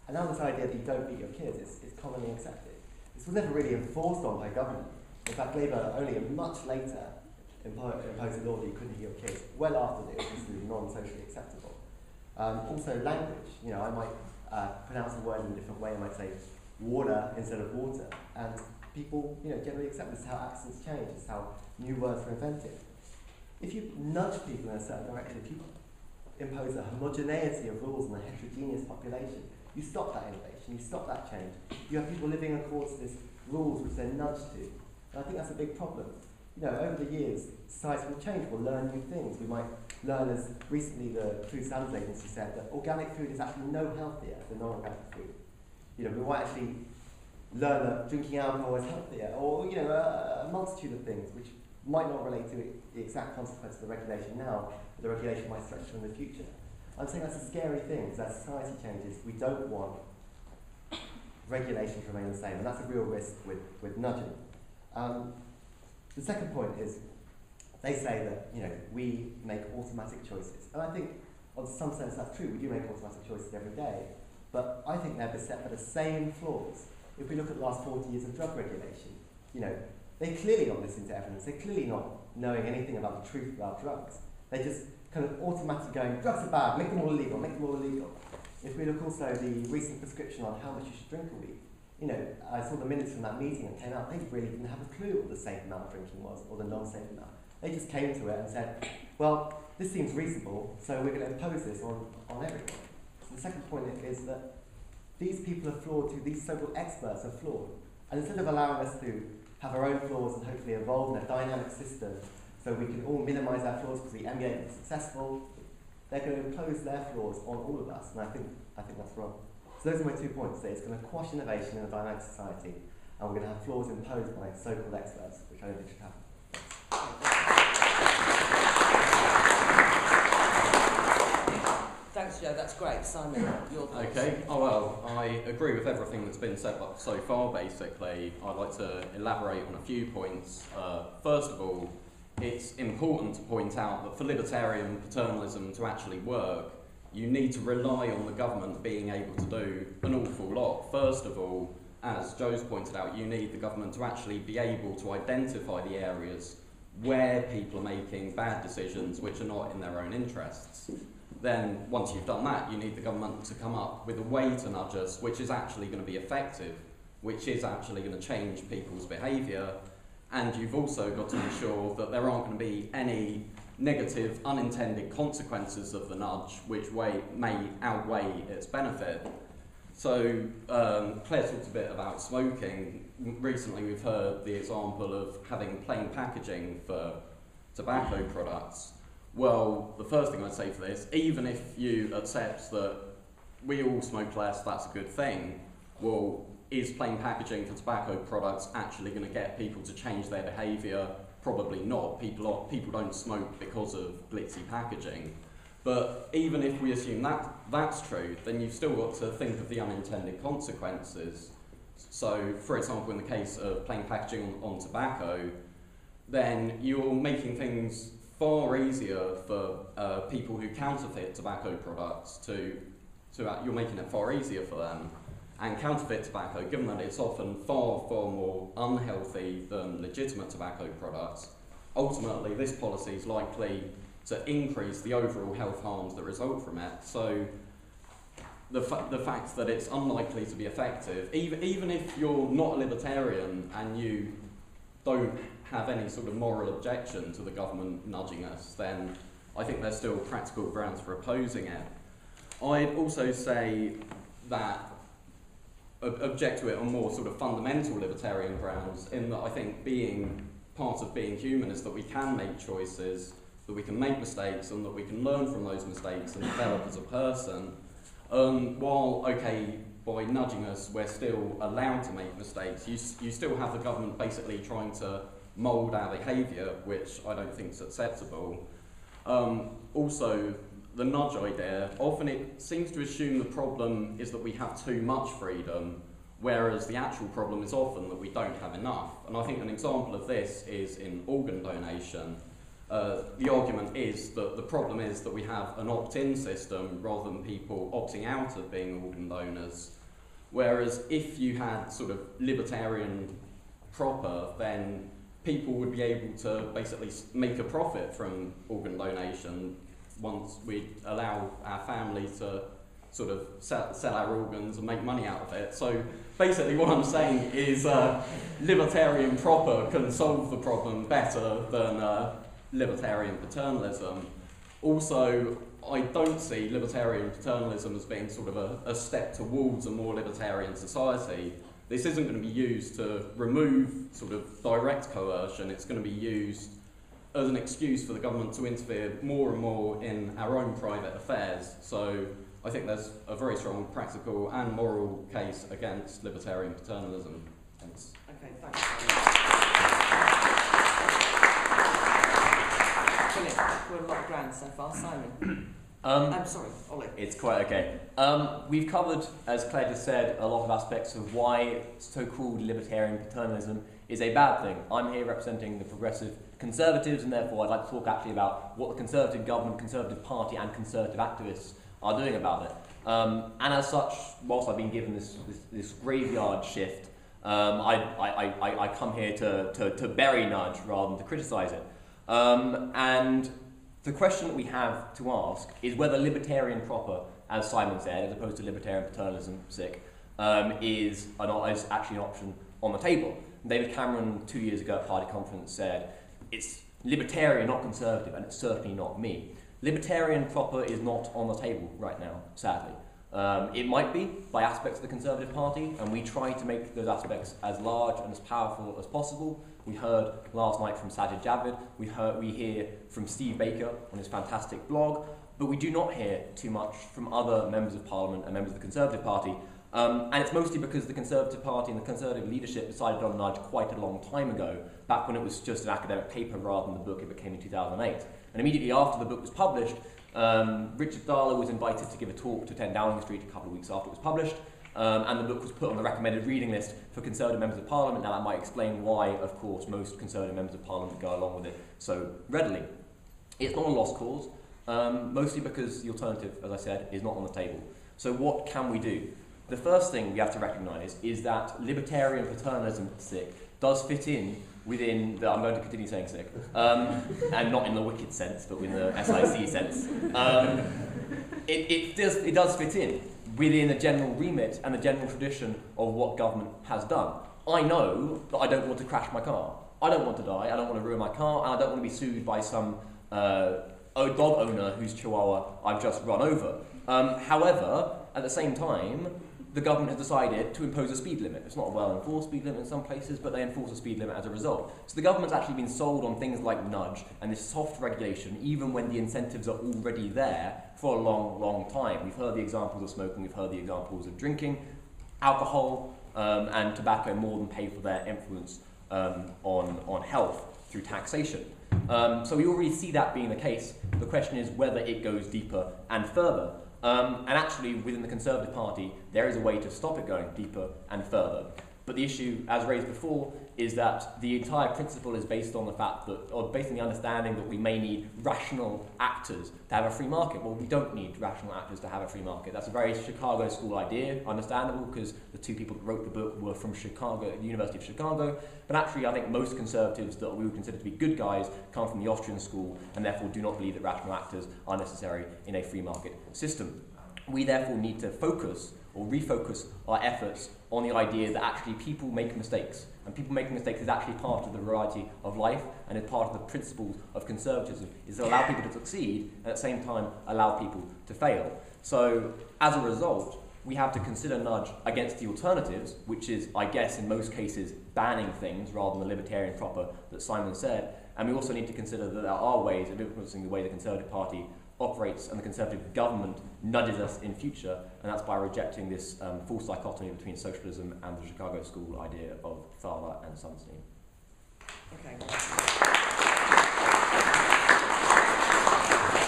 And now this idea that you don't beat your kids is commonly accepted. This was never really enforced on by government. In fact, Labour only much later imposed a law that you couldn't hit your kids, well after it was considered non-socially acceptable. Also language, I might pronounce a word in a different way. I might say water instead of water, and people generally accept this is how accents change, this is how new words are invented. If you nudge people in a certain direction, if you impose a homogeneity of rules on a heterogeneous population, you stop that innovation, you stop that change. You have people living according to these rules which they're nudged to. And I think that's a big problem. Over the years, society will change, we'll learn new things. We might learn, as recently the Food Standards Agency said, that organic food is actually no healthier than non-organic food. We might actually learn that drinking alcohol is healthier, or a multitude of things which might not relate to the exact consequence of the regulation now, but the regulation might stretch in the future. I'm saying that's a scary thing, because as society changes, we don't want regulation to remain the same, and that's a real risk with nudging. The second point is, they say that we make automatic choices, and I think, in some sense, that's true. We do make automatic choices every day, but I think they're beset by the same flaws. If we look at the last 40 years of drug regulation, they're clearly not listening to evidence. They're clearly not knowing anything about the truth about drugs. They're just kind of automatically going, drugs are bad, make them all illegal, make them all illegal. If we look also at the recent prescription on how much you should drink a week, I saw the minutes from that meeting that came out, they really didn't have a clue what the safe amount of drinking was, or the non-safe amount. They just came to it and said, well, this seems reasonable, so we're going to impose this on everyone. So the second point is that these people are flawed too, these so-called experts are flawed. And instead of allowing us to have our own flaws and hopefully evolve in a dynamic system so we can all minimise our flaws because we emulate them successful, they're going to impose their flaws on all of us, and I think that's wrong. So those are my 2 points. It's going to quash innovation in a dynamic society, and we're going to have flaws imposed by so-called experts, which I don't think should happen. Thanks, Joe. That's great. Simon, your thoughts? Okay. Oh, well, I agree with everything that's been said so far, basically. I'd like to elaborate on a few points. First of all, it's important to point out that for libertarian paternalism to actually work, you need to rely on the government being able to do an awful lot. First of all, as Joe's pointed out, you need the government to actually be able to identify the areas where people are making bad decisions which are not in their own interests. Then, once you've done that, you need the government to come up with a way to nudge us which is actually going to be effective, which is actually going to change people's behaviour, and you've also got to ensure that there aren't going to be any negative, unintended consequences of the nudge which may outweigh its benefit. So, Claire talked a bit about smoking. Recently we've heard the example of having plain packaging for tobacco products. Well, the first thing I'd say for this, even if you accept that we all smoke less, that's a good thing, well, is plain packaging for tobacco products actually going to get people to change their behaviour? Probably not. People don't smoke because of glitzy packaging. But even if we assume that's true, then you've still got to think of the unintended consequences. So, for example, in the case of plain packaging on tobacco, then you're making things far easier for people who counterfeit tobacco products you're making it far easier for them. And counterfeit tobacco, given that it's often far, far more unhealthy than legitimate tobacco products, ultimately this policy is likely to increase the overall health harms that result from it. So the fact that it's unlikely to be effective, even if you're not a libertarian and you don't have any sort of moral objection to the government nudging us, then I think there's still practical grounds for opposing it. I'd also say that object to it on more sort of fundamental libertarian grounds, in that I think part of being human is that we can make choices, that we can make mistakes, and that we can learn from those mistakes and develop as a person. While, okay, by nudging us, we're still allowed to make mistakes, you still have the government basically trying to mould our behaviour, which I don't think is acceptable. Also, the nudge idea, often it seems to assume the problem is that we have too much freedom, whereas the actual problem is often that we don't have enough. And I think an example of this is in organ donation. the argument is that the problem is that we have an opt-in system rather than people opting out of being organ donors. Whereas if you had sort of libertarian proper, then people would be able to basically make a profit from organ donation once we allow our family to sort of sell our organs and make money out of it. So basically what I'm saying is libertarian proper can solve the problem better than libertarian paternalism. Also, I don't see libertarian paternalism as being sort of a step towards a more libertarian society. This isn't going to be used to remove sort of direct coercion. It's going to be used as an excuse for the government to interfere more and more in our own private affairs. So I think there's a very strong practical and moral case against libertarian paternalism. Thanks. Okay, thanks. Brilliant. We're a lot of ground so far. Simon. I'm sorry, Ollie. It's quite okay. We've covered, as Claire just said, a lot of aspects of why so-called libertarian paternalism is a bad thing. I'm here representing the progressive conservatives, and therefore I'd like to talk actually about what the Conservative government, Conservative Party and Conservative activists are doing about it. And as such, whilst I've been given this graveyard shift, I come here to bury nudge rather than to criticise it. And the question that we have to ask is whether libertarian proper, as Simon said, as opposed to libertarian paternalism, is actually an option on the table. David Cameron 2 years ago at Party Conference said, it's libertarian, not conservative, and it's certainly not me. Libertarian proper is not on the table right now, sadly. It might be by aspects of the Conservative Party, and we try to make those aspects as large and as powerful as possible. We heard last night from Sajid Javid, we hear from Steve Baker on his fantastic blog, but we do not hear too much from other members of Parliament and members of the Conservative Party. And it's mostly because the Conservative Party and the Conservative leadership decided on nudge quite a long time ago, back when it was just an academic paper rather than the book it became in 2008. And immediately after the book was published, Richard Darlow was invited to give a talk to 10 Downing Street a couple of weeks after it was published, and the book was put on the recommended reading list for Conservative members of Parliament. Now that might explain why, of course, most Conservative members of Parliament go along with it so readily. It's not a lost cause, mostly because the alternative, as I said, is not on the table. So what can we do? The first thing we have to recognise is that libertarian paternalism does fit in within the, I'm going to continue saying sick, and not in the wicked sense, but in the SIC sense. It does fit in within the general remit and the general tradition of what government has done. I know that I don't want to crash my car. I don't want to die, I don't want to ruin my car, and I don't want to be sued by some dog owner whose chihuahua I've just run over. However, at the same time, the government has decided to impose a speed limit. It's not a well-enforced speed limit in some places, but they enforce a speed limit as a result. So the government's actually been sold on things like nudge and this soft regulation, even when the incentives are already there for a long, long time. We've heard the examples of smoking, we've heard the examples of drinking. Alcohol and tobacco more than pay for their influence on health through taxation. So we already see that being the case. The question is whether it goes deeper and further. And actually, within the Conservative Party, there is a way to stop it going deeper and further. But the issue, as raised before, is that the entire principle is based on the fact that, or based on the understanding that we may need rational actors to have a free market. Well, we don't need rational actors to have a free market. That's a very Chicago school idea, understandable, because the two people that wrote the book were from Chicago, the University of Chicago. But actually, I think most conservatives that we would consider to be good guys come from the Austrian school and therefore do not believe that rational actors are necessary in a free market system. We therefore need to focus or refocus our efforts on the idea that actually people make mistakes, and people making mistakes is actually part of the variety of life and is part of the principles of conservatism, is to allow people to succeed and at the same time allow people to fail. So as a result, we have to consider nudge against the alternatives, which is, I guess, in most cases banning things rather than the libertarian proper that Simon said, and we also need to consider that there are ways of influencing the way the Conservative Party operates and the Conservative government nudges us in future, and that's by rejecting this false dichotomy between socialism and the Chicago school idea of Thaler and Sunstein. Okay.